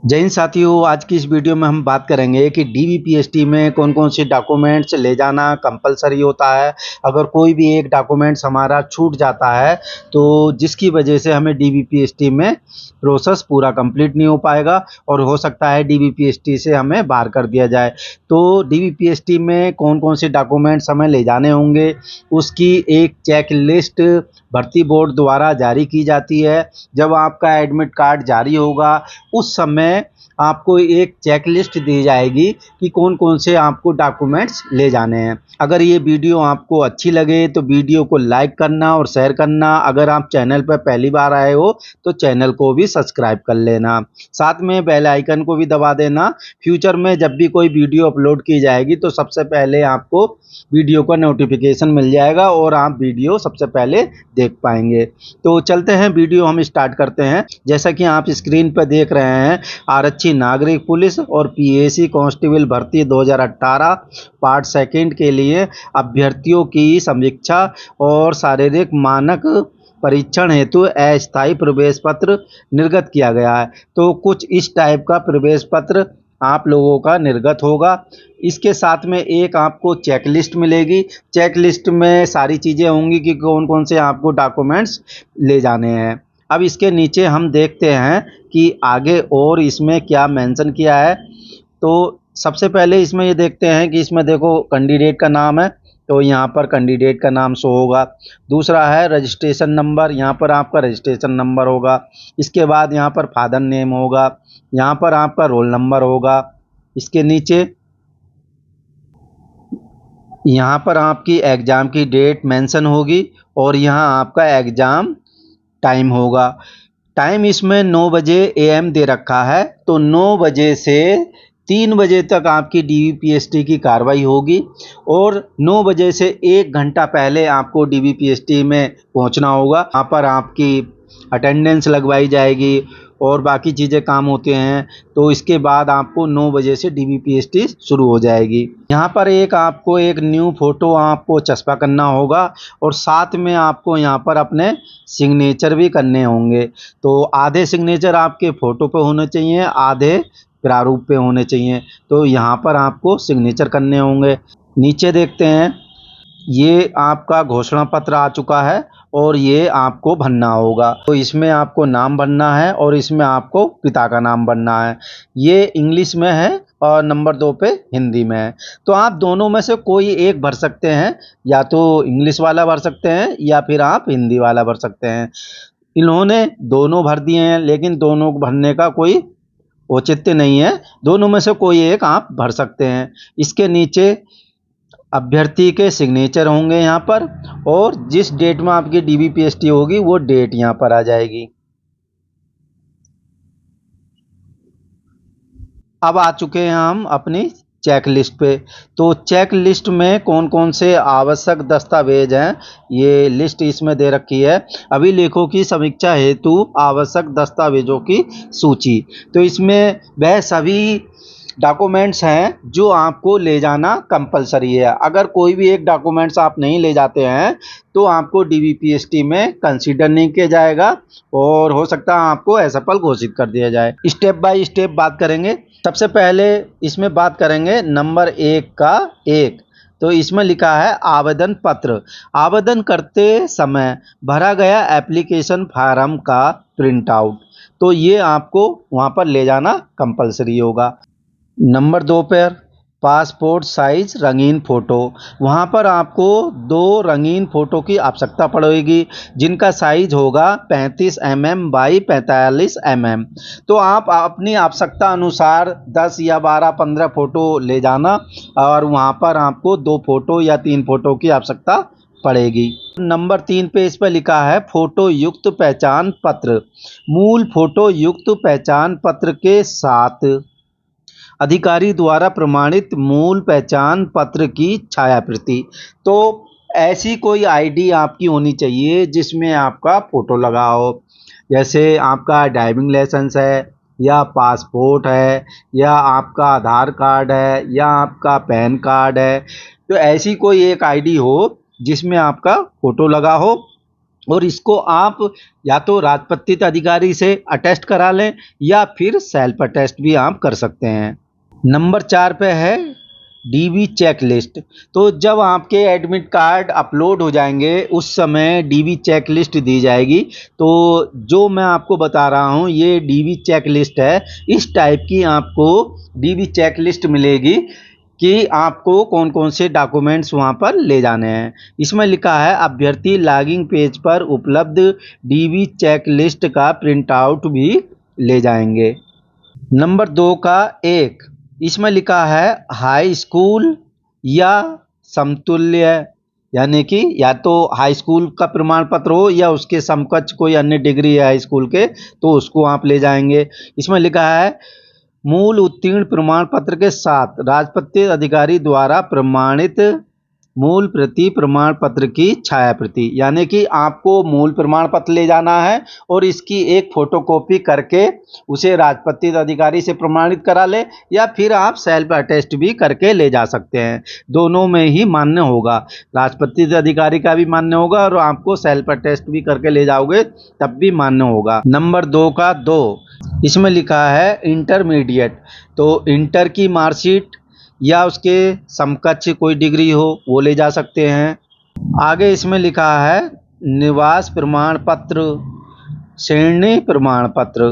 जय हिंद साथियों, आज की इस वीडियो में हम बात करेंगे कि डीबीपीएसटी में कौन कौन से डॉक्यूमेंट्स ले जाना कंपलसरी होता है। अगर कोई भी एक डॉक्यूमेंट्स हमारा छूट जाता है तो जिसकी वजह से हमें डीबीपीएसटी में प्रोसेस पूरा कंप्लीट नहीं हो पाएगा और हो सकता है डीबीपीएसटी से हमें बाहर कर दिया जाए। तो डीबीपीएसटी में कौन कौन से डॉक्यूमेंट्स हमें ले जाने होंगे, उसकी एक चेक लिस्ट भर्ती बोर्ड द्वारा जारी की जाती है। जब आपका एडमिट कार्ड जारी होगा उस समय आपको एक चेकलिस्ट दी जाएगी कि कौन कौन से आपको डॉक्यूमेंट्स ले जाने हैं। अगर ये वीडियो आपको अच्छी लगे तो वीडियो को लाइक करना और शेयर करना। अगर आप चैनल पर पहली बार आए हो तो चैनल को भी सब्सक्राइब कर लेना, साथ में बेल आइकन को भी दबा देना। फ्यूचर में जब भी कोई वीडियो अपलोड की जाएगी तो सबसे पहले आपको वीडियो का नोटिफिकेशन मिल जाएगा और आप वीडियो सबसे पहले देख पाएंगे। तो चलते हैं, वीडियो हम स्टार्ट करते हैं। जैसा कि आप स्क्रीन पर देख रहे हैं, आरक्षी नागरिक पुलिस और पीएसी कांस्टेबल भर्ती 2018 पार्ट सेकंड के लिए अभ्यर्थियों की समीक्षा और शारीरिक मानक परीक्षण हेतु अस्थायी प्रवेश पत्र निर्गत किया गया है। तो कुछ इस टाइप का प्रवेश पत्र आप लोगों का निर्गत होगा। इसके साथ में एक आपको चेकलिस्ट मिलेगी। चेकलिस्ट में सारी चीज़ें होंगी कि कौन कौन से आपको डॉक्यूमेंट्स ले जाने हैं। अब इसके नीचे हम देखते हैं कि आगे और इसमें क्या मेंशन किया है। तो सबसे पहले इसमें ये देखते हैं कि इसमें देखो कैंडिडेट का नाम है, तो यहाँ पर कैंडिडेट का नाम शो होगा। दूसरा है रजिस्ट्रेशन नंबर, यहाँ पर आपका रजिस्ट्रेशन नंबर होगा। इसके बाद यहाँ पर फादर नेम होगा, यहाँ पर आपका रोल नंबर होगा। इसके नीचे यहाँ पर आपकी एग्ज़ाम की डेट मेंशन होगी और यहाँ आपका एग्ज़ाम टाइम होगा। टाइम इसमें 9 बजे एएम दे रखा है, तो 9 बजे से 3 बजे तक आपकी डीबीपीएसटी की कार्रवाई होगी और 9 बजे से 1 घंटा पहले आपको डीबीपीएसटी में पहुंचना होगा। वहाँ पर आपकी अटेंडेंस लगवाई जाएगी और बाकी चीज़ें काम होते हैं। तो इसके बाद आपको 9 बजे से डीबीपीएसटी शुरू हो जाएगी। यहाँ पर आपको एक न्यू फ़ोटो आपको चस्पा करना होगा और साथ में आपको यहाँ पर अपने सिग्नेचर भी करने होंगे। तो आधे सिग्नेचर आपके फ़ोटो पे होने चाहिए, आधे प्रारूप पे होने चाहिए। तो यहाँ पर आपको सिग्नेचर करने होंगे। नीचे देखते हैं, ये आपका घोषणा पत्र आ चुका है और ये आपको भरना होगा। तो इसमें आपको नाम भरना है और इसमें आपको पिता का नाम भरना है। ये इंग्लिश में है और नंबर 2 पे हिंदी में है। तो आप दोनों में से कोई एक भर सकते हैं, या तो इंग्लिश वाला भर सकते हैं या फिर आप हिंदी वाला भर सकते हैं। इन्होंने दोनों भर दिए हैं, लेकिन दोनों को भरने का कोई औचित्य नहीं है। दोनों में से कोई एक आप भर सकते हैं। इसके नीचे अभ्यर्थी के सिग्नेचर होंगे यहाँ पर, और जिस डेट में आपकी डीबीपीएसटी होगी वो डेट यहाँ पर आ जाएगी। अब आ चुके हैं हम अपनी चेक लिस्ट पे। तो चेक लिस्ट में कौन कौन से आवश्यक दस्तावेज हैं, ये लिस्ट इसमें दे रखी है। अभिलेखों की समीक्षा हेतु आवश्यक दस्तावेजों की सूची। तो इसमें वह सभी डॉक्यूमेंट्स हैं जो आपको ले जाना कंपलसरी है। अगर कोई भी एक डॉक्यूमेंट्स आप नहीं ले जाते हैं तो आपको डीबीपीएसटी में कंसीडर नहीं किया जाएगा और हो सकता है आपको असफल घोषित कर दिया जाए। स्टेप बाय स्टेप बात करेंगे। सबसे पहले इसमें बात करेंगे नंबर 1 का 1। तो इसमें लिखा है आवेदन पत्र। आवेदन करते समय भरा गया एप्लीकेशन फार्म का प्रिंट आउट। तो ये आपको वहाँ पर ले जाना कंपलसरी होगा। नंबर 2 पर पासपोर्ट साइज रंगीन फ़ोटो। वहाँ पर आपको 2 रंगीन फ़ोटो की आवश्यकता पड़ेगी जिनका साइज होगा 35 mm बाई 45 mm। तो आप अपनी आवश्यकता अनुसार 10 या 12 15 फ़ोटो ले जाना और वहाँ पर आपको 2 फ़ोटो या 3 फ़ोटो की आवश्यकता पड़ेगी। नंबर 3 पे इस पर लिखा है फ़ोटो युक्त पहचान पत्र। मूल फ़ोटो युक्त पहचान पत्र के साथ अधिकारी द्वारा प्रमाणित मूल पहचान पत्र की छायाप्रति। तो ऐसी कोई आईडी आपकी होनी चाहिए जिसमें आपका फ़ोटो लगा हो। जैसे आपका ड्राइविंग लाइसेंस है या पासपोर्ट है या आपका आधार कार्ड है या आपका पैन कार्ड है। तो ऐसी कोई एक आईडी हो जिसमें आपका फ़ोटो लगा हो और इसको आप या तो राजपत्रित अधिकारी से अटेस्ट करा लें या फिर सेल्फ अटेस्ट भी आप कर सकते हैं। नंबर 4 पे है डीबी चेक लिस्ट। तो जब आपके एडमिट कार्ड अपलोड हो जाएंगे उस समय डीबी चेक लिस्ट दी जाएगी। तो जो मैं आपको बता रहा हूँ ये डीबी चेक लिस्ट है। इस टाइप की आपको डीबी चेक लिस्ट मिलेगी कि आपको कौन कौन से डॉक्यूमेंट्स वहाँ पर ले जाने हैं। इसमें लिखा है अभ्यर्थी लॉगिंग पेज पर उपलब्ध डीबी चेक लिस्ट का प्रिंट आउट भी ले जाएंगे। नंबर 2 का 1, इसमें लिखा है हाई स्कूल या समतुल्य, यानी कि या तो हाई स्कूल का प्रमाण पत्र हो या उसके समकक्ष कोई अन्य डिग्री है हाई स्कूल के, तो उसको आप ले जाएंगे। इसमें लिखा है मूल उत्तीर्ण प्रमाण पत्र के साथ राजपत्रित अधिकारी द्वारा प्रमाणित मूल प्रति प्रमाण पत्र की छाया प्रति, यानी कि आपको मूल प्रमाण पत्र ले जाना है और इसकी एक फोटोकॉपी करके उसे राजपत्रित अधिकारी से प्रमाणित करा ले या फिर आप सेल्फ अटेस्ट भी करके ले जा सकते हैं। दोनों में ही मान्य होगा, राजपत्रित अधिकारी का भी मान्य होगा और आपको सेल्फ अटेस्ट भी करके ले जाओगे तब भी मान्य होगा। नंबर 2 का 2, इसमें लिखा है इंटरमीडिएट, तो इंटर की मार्कशीट या उसके समकक्ष कोई डिग्री हो वो ले जा सकते हैं। आगे इसमें लिखा है निवास प्रमाण पत्र, श्रेणी प्रमाण पत्र।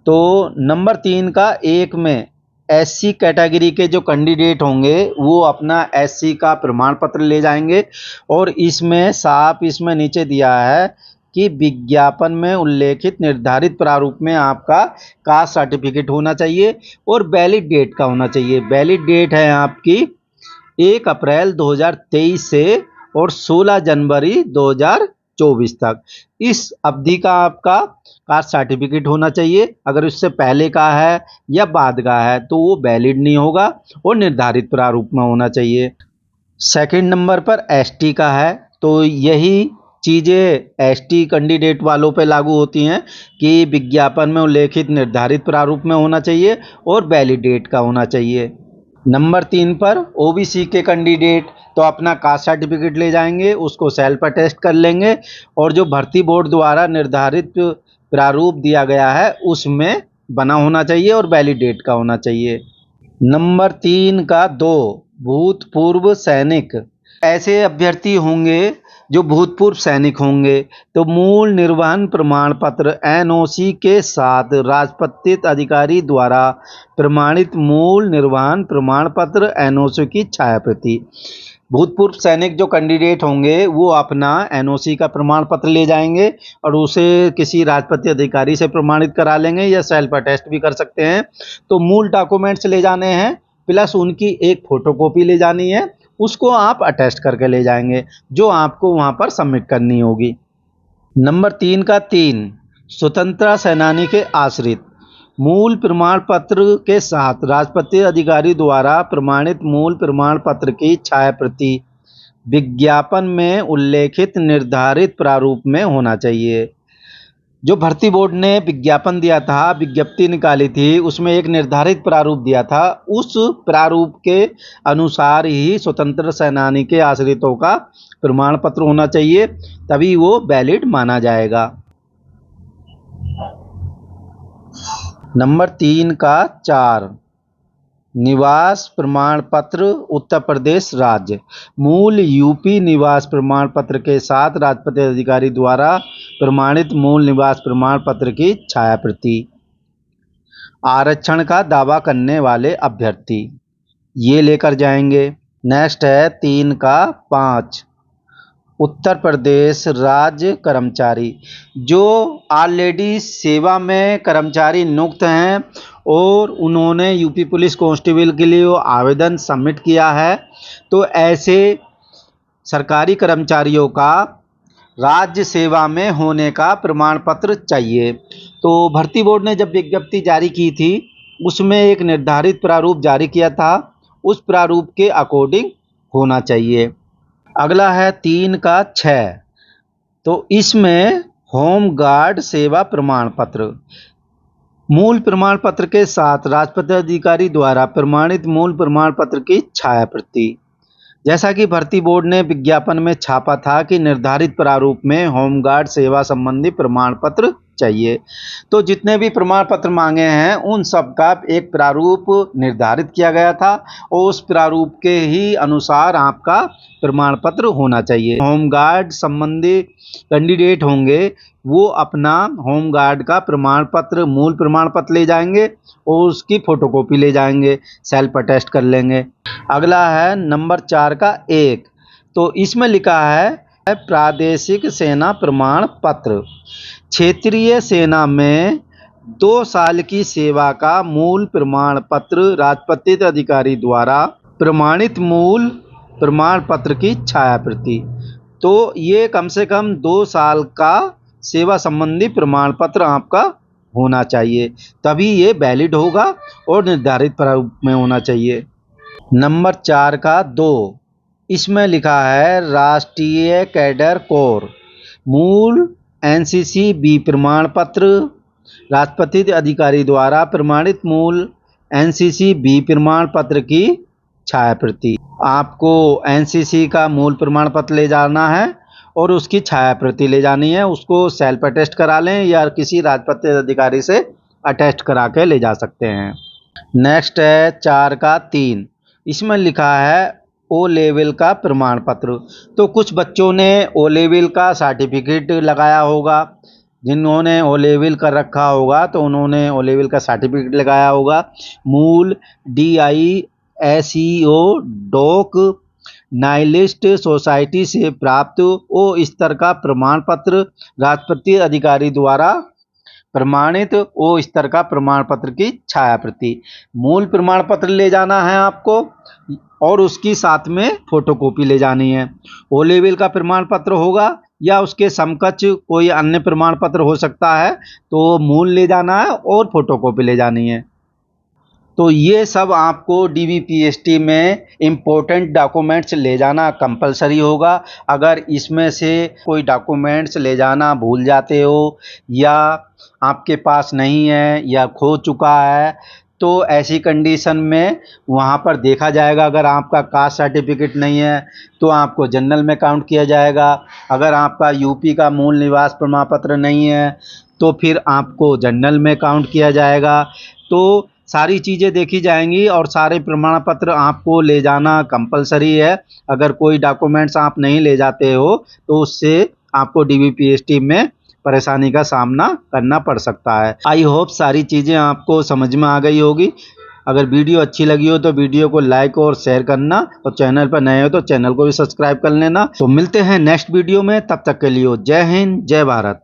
तो नंबर 3 का 1 में एससी कैटेगरी के जो कैंडिडेट होंगे वो अपना एससी का प्रमाण पत्र ले जाएंगे और इसमें साफ इसमें नीचे दिया है कि विज्ञापन में उल्लेखित निर्धारित प्रारूप में आपका कास्ट सर्टिफिकेट होना चाहिए और वैलिड डेट का होना चाहिए। वैलिड डेट है आपकी 1 अप्रैल 2023 से और 16 जनवरी 2024 तक। इस अवधि का आपका कास्ट सर्टिफिकेट होना चाहिए। अगर उससे पहले का है या बाद का है तो वो वैलिड नहीं होगा और निर्धारित प्रारूप में होना चाहिए। सेकंड नंबर पर एसटी का है, तो यही चीज़ें एसटी कैंडिडेट वालों पे लागू होती हैं कि विज्ञापन में उल्लेखित निर्धारित प्रारूप में होना चाहिए और वैलिड डेट का होना चाहिए। नंबर 3 पर ओबीसी के कैंडिडेट तो अपना कास्ट सर्टिफिकेट ले जाएंगे, उसको सेल्फ अटेस्ट कर लेंगे और जो भर्ती बोर्ड द्वारा निर्धारित प्रारूप दिया गया है उसमें बना होना चाहिए और वैलिड डेट का होना चाहिए। नंबर 3 का 2, भूतपूर्व सैनिक। ऐसे अभ्यर्थी होंगे जो भूतपूर्व सैनिक होंगे तो मूल निर्वहन प्रमाण पत्र एनओसी के साथ राजपत्रित अधिकारी द्वारा प्रमाणित मूल निर्वहन प्रमाण पत्र एनओसी की छाया प्रति। भूतपूर्व सैनिक जो कैंडिडेट होंगे वो अपना एनओसी का प्रमाण पत्र ले जाएंगे और उसे किसी राजपत्रित अधिकारी से प्रमाणित करा लेंगे या सेल्फ अटेस्ट भी कर सकते हैं। तो मूल डॉक्यूमेंट्स ले जाने हैं प्लस उनकी एक फोटोकॉपी ले जानी है, उसको आप अटेस्ट करके ले जाएंगे जो आपको वहाँ पर सबमिट करनी होगी। नंबर 3 का 3, स्वतंत्रता सेनानी के आश्रित मूल प्रमाण पत्र के साथ राजपत्रित अधिकारी द्वारा प्रमाणित मूल प्रमाण पत्र की छाया प्रति विज्ञापन में उल्लेखित निर्धारित प्रारूप में होना चाहिए। जो भर्ती बोर्ड ने विज्ञापन दिया था, विज्ञप्ति निकाली थी, उसमें एक निर्धारित प्रारूप दिया था, उस प्रारूप के अनुसार ही स्वतंत्र सेनानी के आश्रितों का प्रमाण पत्र होना चाहिए, तभी वो वैलिड माना जाएगा। नंबर 3 का 4, निवास प्रमाण पत्र उत्तर प्रदेश राज्य मूल यूपी निवास प्रमाण पत्र के साथ राजपत्रित अधिकारी द्वारा प्रमाणित मूल निवास प्रमाण पत्र की छाया प्रति। आरक्षण का दावा करने वाले अभ्यर्थी ये लेकर जाएंगे। नेक्स्ट है 3 का 5, उत्तर प्रदेश राज्य कर्मचारी जो ऑलरेडी सेवा में कर्मचारी नियुक्त हैं और उन्होंने यूपी पुलिस कांस्टेबल के लिए आवेदन सबमिट किया है, तो ऐसे सरकारी कर्मचारियों का राज्य सेवा में होने का प्रमाण पत्र चाहिए। तो भर्ती बोर्ड ने जब विज्ञप्ति जारी की थी उसमें एक निर्धारित प्रारूप जारी किया था, उस प्रारूप के अकॉर्डिंग होना चाहिए। अगला है 3 का 6, तो इसमें होम गार्ड सेवा प्रमाण पत्र मूल प्रमाण पत्र के साथ राजपत्रित अधिकारी द्वारा प्रमाणित मूल प्रमाण पत्र की छाया प्रति। जैसा कि भर्ती बोर्ड ने विज्ञापन में छापा था कि निर्धारित प्रारूप में होमगार्ड सेवा संबंधी प्रमाण पत्र चाहिए। तो जितने भी प्रमाण पत्र मांगे हैं उन सब का एक प्रारूप निर्धारित किया गया था और उस प्रारूप के ही अनुसार आपका प्रमाण पत्र होना चाहिए। होमगार्ड संबंधी कैंडिडेट होंगे वो अपना होमगार्ड का प्रमाण पत्र, मूल प्रमाण पत्र ले जाएंगे और उसकी फोटोकॉपी ले जाएंगे, सेल्फ अटेस्ट कर लेंगे। अगला है नंबर 4 का 1, तो इसमें लिखा है प्रादेशिक सेना प्रमाण पत्र। क्षेत्रीय सेना में 2 साल की सेवा का मूल प्रमाण पत्र राजपत्रित अधिकारी द्वारा प्रमाणित मूल प्रमाण पत्र की छाया प्रति। तो ये कम से कम 2 साल का सेवा संबंधी प्रमाण पत्र आपका होना चाहिए, तभी ये वैलिड होगा और निर्धारित प्रारूप में होना चाहिए। नंबर 4 का 2, इसमें लिखा है राष्ट्रीय कैडर कोर मूल एनसीसी बी प्रमाण पत्र राजपत्रित अधिकारी द्वारा प्रमाणित मूल एनसीसी बी प्रमाण पत्र की छाया प्रति। आपको एनसीसी का मूल प्रमाण पत्र ले जाना है और उसकी छाया प्रति ले जानी है। उसको सेल्फ अटेस्ट करा लें या किसी राजपत्रित अधिकारी से अटेस्ट करा के ले जा सकते हैं। नेक्स्ट है 4 का 3, इसमें लिखा है ओ लेवल का प्रमाण पत्र। तो कुछ बच्चों ने ओ लेवल का सर्टिफिकेट लगाया होगा, जिन्होंने ओ लेवल कर रखा होगा तो उन्होंने ओ लेवल का सर्टिफिकेट लगाया होगा। मूल DISEO डॉक नाइलिस्ट सोसाइटी से प्राप्त ओ स्तर का प्रमाण पत्र राजपत्रित अधिकारी द्वारा प्रमाणित ओ स्तर का प्रमाण पत्र की छाया प्रति। मूल प्रमाण पत्र ले जाना है आपको और उसकी साथ में फोटोकॉपी ले जानी है। ओ लेवल का प्रमाण पत्र होगा या उसके समकक्ष कोई अन्य प्रमाण पत्र हो सकता है, तो मूल ले जाना है और फोटोकॉपी ले जानी है। तो ये सब आपको DBPST में इम्पोर्टेंट डॉक्यूमेंट्स ले जाना कंपलसरी होगा। अगर इसमें से कोई डॉक्यूमेंट्स ले जाना भूल जाते हो या आपके पास नहीं है या खो चुका है, तो ऐसी कंडीशन में वहाँ पर देखा जाएगा। अगर आपका कास्ट सर्टिफिकेट नहीं है तो आपको जनरल में काउंट किया जाएगा। अगर आपका यूपी का मूल निवास प्रमाण पत्र नहीं है तो फिर आपको जनरल में काउंट किया जाएगा। तो सारी चीज़ें देखी जाएंगी और सारे प्रमाण पत्र आपको ले जाना कंपलसरी है। अगर कोई डॉक्यूमेंट्स आप नहीं ले जाते हो तो उससे आपको DBPST में परेशानी का सामना करना पड़ सकता है। आई होप सारी चीज़ें आपको समझ में आ गई होगी। अगर वीडियो अच्छी लगी हो तो वीडियो को लाइक और शेयर करना और चैनल पर नए हो तो चैनल को भी सब्सक्राइब कर लेना। तो मिलते हैं नेक्स्ट वीडियो में, तब तक के लिए जय हिंद जय भारत।